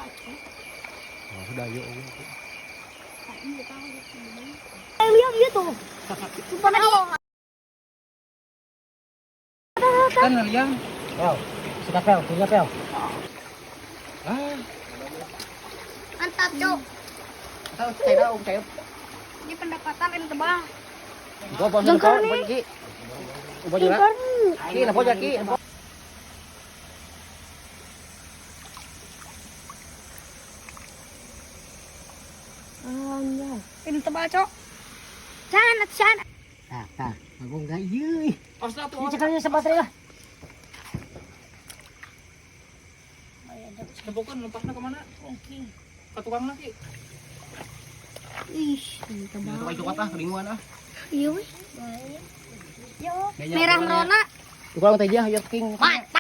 Oh, sudah yuk. Iya tuh. Sumpah ako. Kan yang. Pel. Sudah pel, punya pel. Ah, Mantap, Cok. Tahu saya tahu saya. Ini pendapatan yang tebang. Gua bos Jengkar kau, nih. bos Ki. Bos juga. Ki, lah bos Ki. Ini tebal, Cok. Sana, sana. Tah, aku enggak iya. osna tuh. Ini cekalnya sebaterai lah. Kebukan lempasnya kemana? Oke. Ke tukang lagi. Ih, ini tebal. Itu coklat ah, keringuan ah. Iya, weh. Yo, merah merona. Tukang teh aja, ya king.